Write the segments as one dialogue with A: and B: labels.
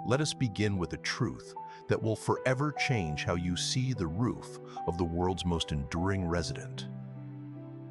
A: let us begin with a truth that will forever change how you see the roof of the world's most enduring resident.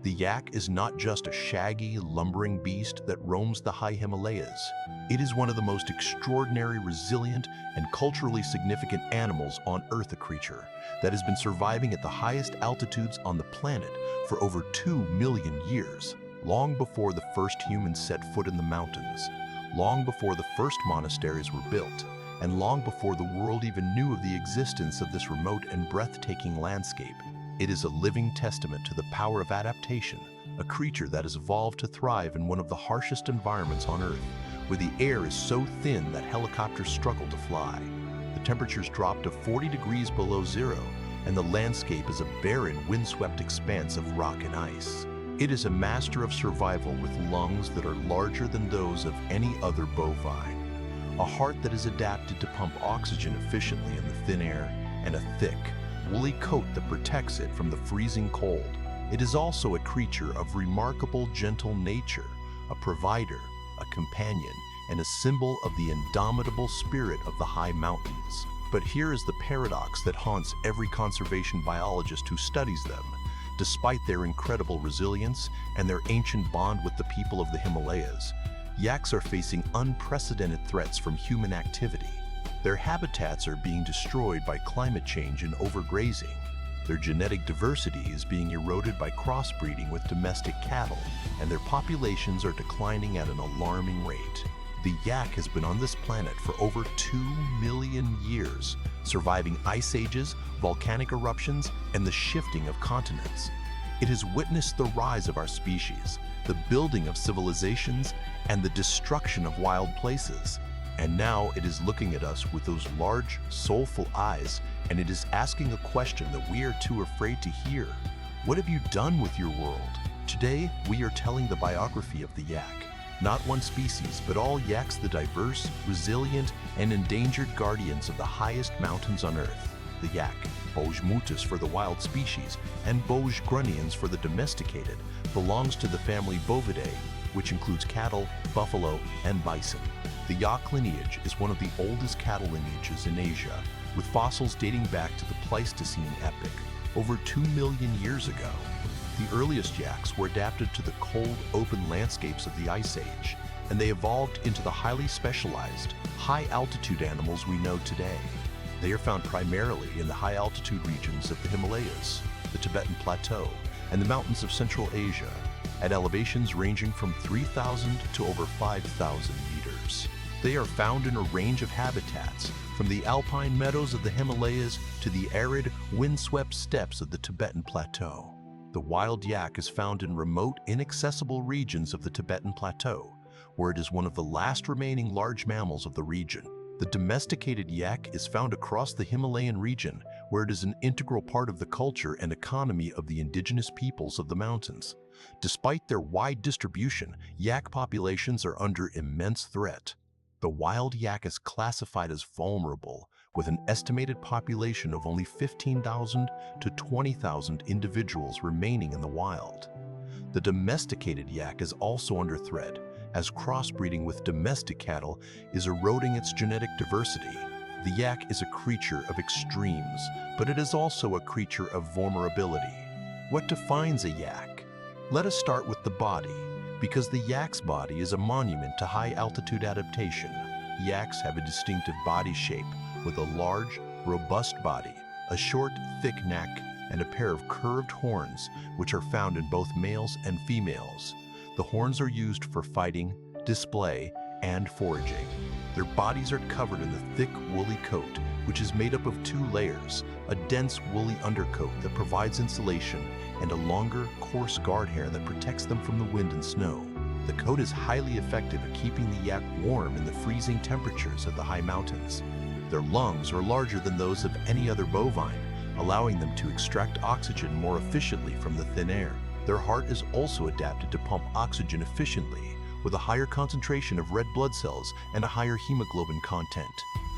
A: The yak is not just a shaggy, lumbering beast that roams the high Himalayas. It is one of the most extraordinary, resilient, and culturally significant animals on Earth, a creature that has been surviving at the highest altitudes on the planet for over 2 million years, long before the first humans set foot in the mountains, long before the first monasteries were built, and long before the world even knew of the existence of this remote and breathtaking landscape. It is a living testament to the power of adaptation, a creature that has evolved to thrive in one of the harshest environments on Earth, where the air is so thin that helicopters struggle to fly. The temperatures drop to 40 degrees below zero, and the landscape is a barren, windswept expanse of rock and ice. It is a master of survival with lungs that are larger than those of any other bovine, a heart that is adapted to pump oxygen efficiently in the thin air, and a thick, woolly coat that protects it from the freezing cold. It is also a creature of remarkable gentle nature, a provider, a companion, and a symbol of the indomitable spirit of the high mountains. But here is the paradox that haunts every conservation biologist who studies them. Despite their incredible resilience and their ancient bond with the people of the Himalayas, yaks are facing unprecedented threats from human activity. Their habitats are being destroyed by climate change and overgrazing. Their genetic diversity is being eroded by crossbreeding with domestic cattle, and their populations are declining at an alarming rate. The yak has been on this planet for over 2 million years, surviving ice ages, volcanic eruptions, and the shifting of continents. It has witnessed the rise of our species, the building of civilizations, and the destruction of wild places. And now it is looking at us with those large, soulful eyes, and it is asking a question that we are too afraid to hear. What have you done with your world? Today, we are telling the biography of the yak. Not one species, but all yaks, the diverse, resilient, and endangered guardians of the highest mountains on Earth. The yak, Boj mutus for the wild species, and Boj grunniens for the domesticated, belongs to the family Bovidae, which includes cattle, buffalo, and bison. The yak lineage is one of the oldest cattle lineages in Asia, with fossils dating back to the Pleistocene epoch, over 2 million years ago. The earliest yaks were adapted to the cold, open landscapes of the Ice Age, and they evolved into the highly specialized, high-altitude animals we know today. They are found primarily in the high-altitude regions of the Himalayas, the Tibetan Plateau, and the mountains of Central Asia, at elevations ranging from 3,000 to over 5,000 meters. They are found in a range of habitats, from the alpine meadows of the Himalayas to the arid, windswept steppes of the Tibetan Plateau. The wild yak is found in remote, inaccessible regions of the Tibetan Plateau, where it is one of the last remaining large mammals of the region. The domesticated yak is found across the Himalayan region, where it is an integral part of the culture and economy of the indigenous peoples of the mountains. Despite their wide distribution, yak populations are under immense threat. The wild yak is classified as vulnerable, with an estimated population of only 15,000 to 20,000 individuals remaining in the wild. The domesticated yak is also under threat, as crossbreeding with domestic cattle is eroding its genetic diversity. The yak is a creature of extremes, but it is also a creature of vulnerability. What defines a yak? Let us start with the body, because the yak's body is a monument to high-altitude adaptation. Yaks have a distinctive body shape, with a large, robust body, a short, thick neck, and a pair of curved horns, which are found in both males and females. The horns are used for fighting, display, and foraging. Their bodies are covered in the thick, woolly coat, which is made up of 2 layers, a dense, woolly undercoat that provides insulation, and a longer, coarse guard hair that protects them from the wind and snow. The coat is highly effective at keeping the yak warm in the freezing temperatures of the high mountains. Their lungs are larger than those of any other bovine, allowing them to extract oxygen more efficiently from the thin air. Their heart is also adapted to pump oxygen efficiently, with a higher concentration of red blood cells and a higher hemoglobin content.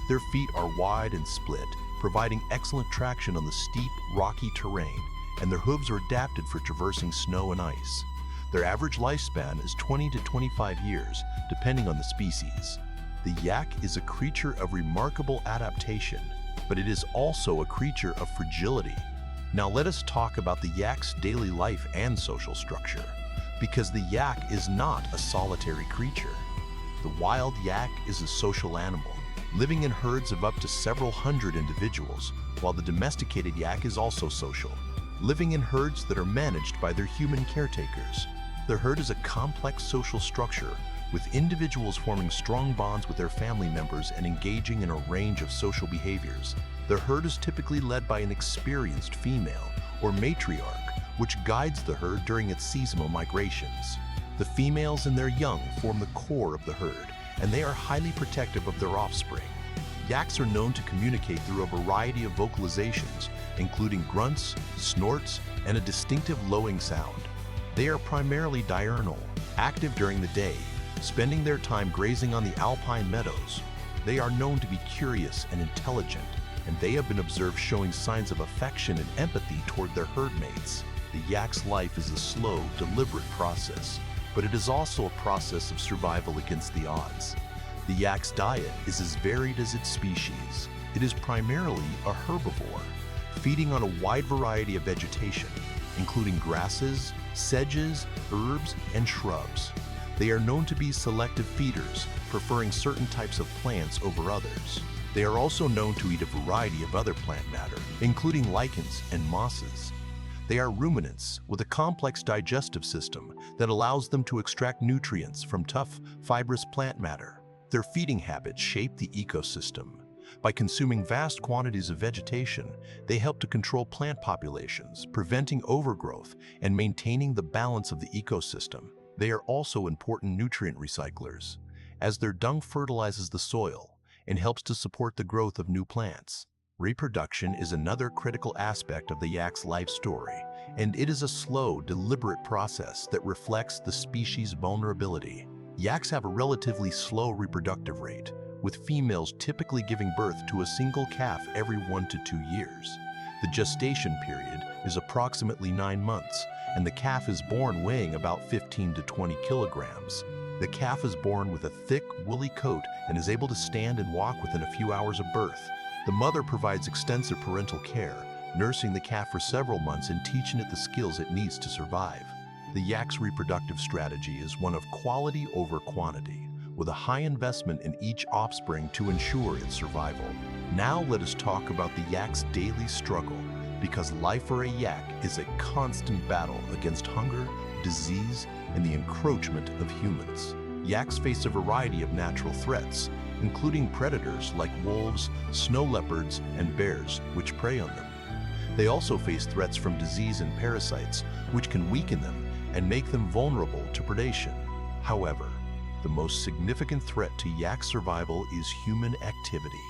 A: Their feet are wide and split, providing excellent traction on the steep, rocky terrain, and their hooves are adapted for traversing snow and ice. Their average lifespan is 20 to 25 years, depending on the species. The yak is a creature of remarkable adaptation, but it is also a creature of fragility. Now let us talk about the yak's daily life and social structure, because the yak is not a solitary creature. The wild yak is a social animal, living in herds of up to several hundred individuals, while the domesticated yak is also social, living in herds that are managed by their human caretakers. The herd is a complex social structure, with individuals forming strong bonds with their family members and engaging in a range of social behaviors. The herd is typically led by an experienced female, or matriarch, which guides the herd during its seasonal migrations. The females and their young form the core of the herd, and they are highly protective of their offspring. Yaks are known to communicate through a variety of vocalizations, including grunts, snorts, and a distinctive lowing sound. They are primarily diurnal, active during the day, spending their time grazing on the alpine meadows. They are known to be curious and intelligent, and they have been observed showing signs of affection and empathy toward their herd mates. The yak's life is a slow, deliberate process, but it is also a process of survival against the odds. The yak's diet is as varied as its species. It is primarily a herbivore, feeding on a wide variety of vegetation, including grasses, sedges, herbs, and shrubs. They are known to be selective feeders, preferring certain types of plants over others. They are also known to eat a variety of other plant matter, including lichens and mosses. They are ruminants with a complex digestive system that allows them to extract nutrients from tough, fibrous plant matter. Their feeding habits shape the ecosystem. By consuming vast quantities of vegetation, they help to control plant populations, preventing overgrowth and maintaining the balance of the ecosystem. They are also important nutrient recyclers, as their dung fertilizes the soil and helps to support the growth of new plants. Reproduction is another critical aspect of the yak's life story, and it is a slow, deliberate process that reflects the species' vulnerability. Yaks have a relatively slow reproductive rate, with females typically giving birth to a single calf every 1 to 2 years. The gestation period is approximately 9 months, and the calf is born weighing about 15 to 20 kilograms. The calf is born with a thick, woolly coat and is able to stand and walk within a few hours of birth. The mother provides extensive parental care, nursing the calf for several months and teaching it the skills it needs to survive. The yak's reproductive strategy is one of quality over quantity, with a high investment in each offspring to ensure its survival. Now let us talk about the yak's daily struggle, because life for a yak is a constant battle against hunger, disease, and the encroachment of humans. Yaks face a variety of natural threats, including predators like wolves, snow leopards, and bears, which prey on them. They also face threats from disease and parasites, which can weaken them and make them vulnerable to predation. However, the most significant threat to yak survival is human activity.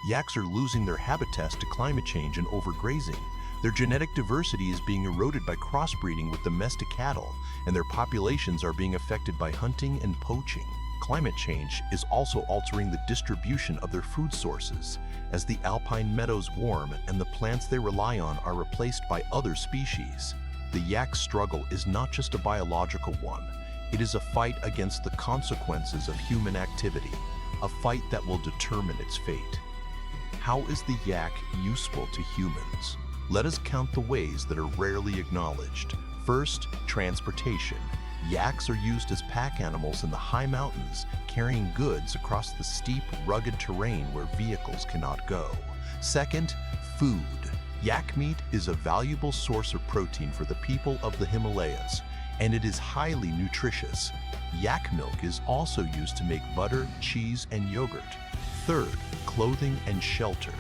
A: Yaks are losing their habitats to climate change and overgrazing. Their genetic diversity is being eroded by crossbreeding with domestic cattle, and their populations are being affected by hunting and poaching. Climate change is also altering the distribution of their food sources, as the alpine meadows warm and the plants they rely on are replaced by other species. The yak struggle is not just a biological one. It is a fight against the consequences of human activity, a fight that will determine its fate. How is the yak useful to humans? Let us count the ways that are rarely acknowledged. First, transportation. Yaks are used as pack animals in the high mountains, carrying goods across the steep, rugged terrain where vehicles cannot go. Second, food. Yak meat is a valuable source of protein for the people of the Himalayas, and it is highly nutritious. Yak milk is also used to make butter, cheese, and yogurt. Third, clothing and shelter.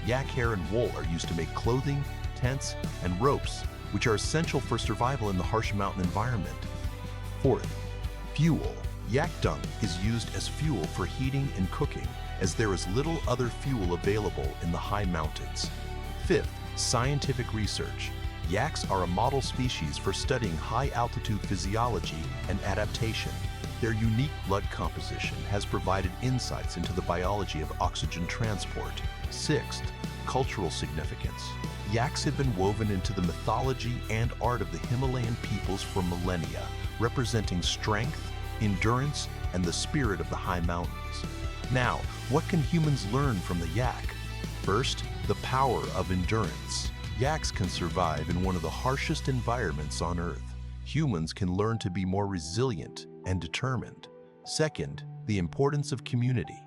A: Yak hair and wool are used to make clothing, tents, and ropes, which are essential for survival in the harsh mountain environment. Fourth, fuel. Yak dung is used as fuel for heating and cooking, as there is little other fuel available in the high mountains. Fifth, scientific research. Yaks are a model species for studying high-altitude physiology and adaptation. Their unique blood composition has provided insights into the biology of oxygen transport. Sixth, cultural significance. Yaks have been woven into the mythology and art of the Himalayan peoples for millennia, representing strength, endurance, and the spirit of the high mountains. Now, what can humans learn from the yak? First, the power of endurance. Yaks can survive in one of the harshest environments on Earth. Humans can learn to be more resilient and determined. Second, the importance of community.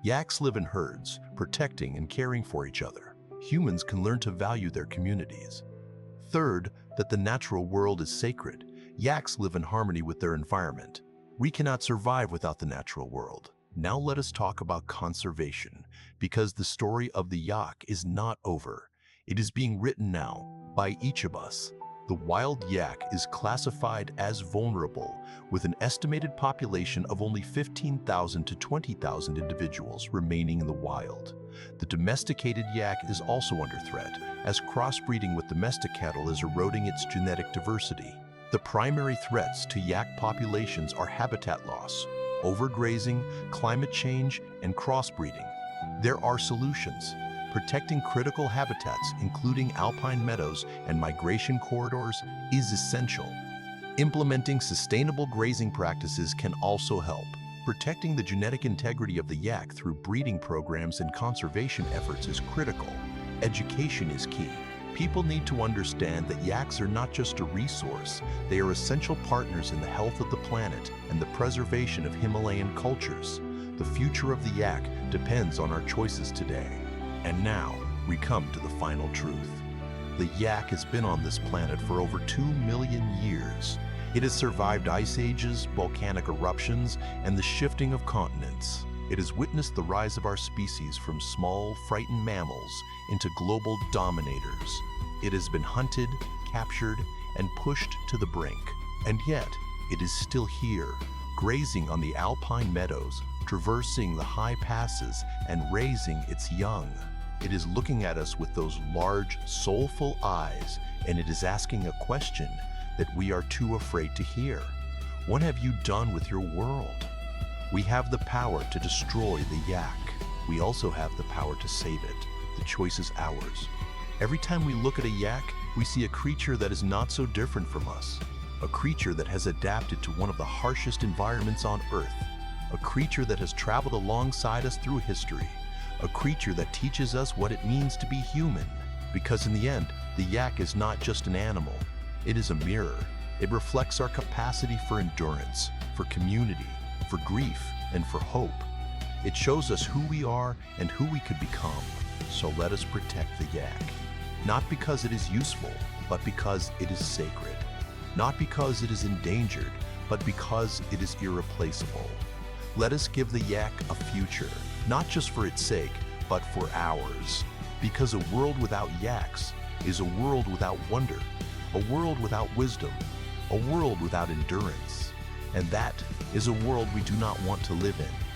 A: Yaks live in herds, protecting and caring for each other. Humans can learn to value their communities. Third, that the natural world is sacred. Yaks live in harmony with their environment. We cannot survive without the natural world. Now let us talk about conservation, because the story of the yak is not over. It is being written now by each of us. The wild yak is classified as vulnerable, with an estimated population of only 15,000 to 20,000 individuals remaining in the wild. The domesticated yak is also under threat, as crossbreeding with domestic cattle is eroding its genetic diversity. The primary threats to yak populations are habitat loss, overgrazing, climate change, and crossbreeding. There are solutions. Protecting critical habitats, including alpine meadows and migration corridors, is essential. Implementing sustainable grazing practices can also help. Protecting the genetic integrity of the yak through breeding programs and conservation efforts is critical. Education is key. People need to understand that yaks are not just a resource, they are essential partners in the health of the planet and the preservation of Himalayan cultures. The future of the yak depends on our choices today. And now, we come to the final truth. The yak has been on this planet for over 2 million years. It has survived ice ages, volcanic eruptions, and the shifting of continents. It has witnessed the rise of our species from small, frightened mammals into global dominators. It has been hunted, captured, and pushed to the brink. And yet, it is still here, grazing on the alpine meadows, traversing the high passes, and raising its young. It is looking at us with those large, soulful eyes, and it is asking a question that we are too afraid to hear. What have you done with your world? We have the power to destroy the yak. We also have the power to save it. The choice is ours. Every time we look at a yak, we see a creature that is not so different from us. A creature that has adapted to one of the harshest environments on Earth. A creature that has traveled alongside us through history. A creature that teaches us what it means to be human. Because in the end, the yak is not just an animal. It is a mirror. It reflects our capacity for endurance, for community, for grief, and for hope. It shows us who we are and who we could become. So let us protect the yak. Not because it is useful, but because it is sacred. Not because it is endangered, but because it is irreplaceable. Let us give the yak a future, not just for its sake, but for ours. Because a world without yaks is a world without wonder, a world without wisdom, a world without endurance. And that is a world we do not want to live in.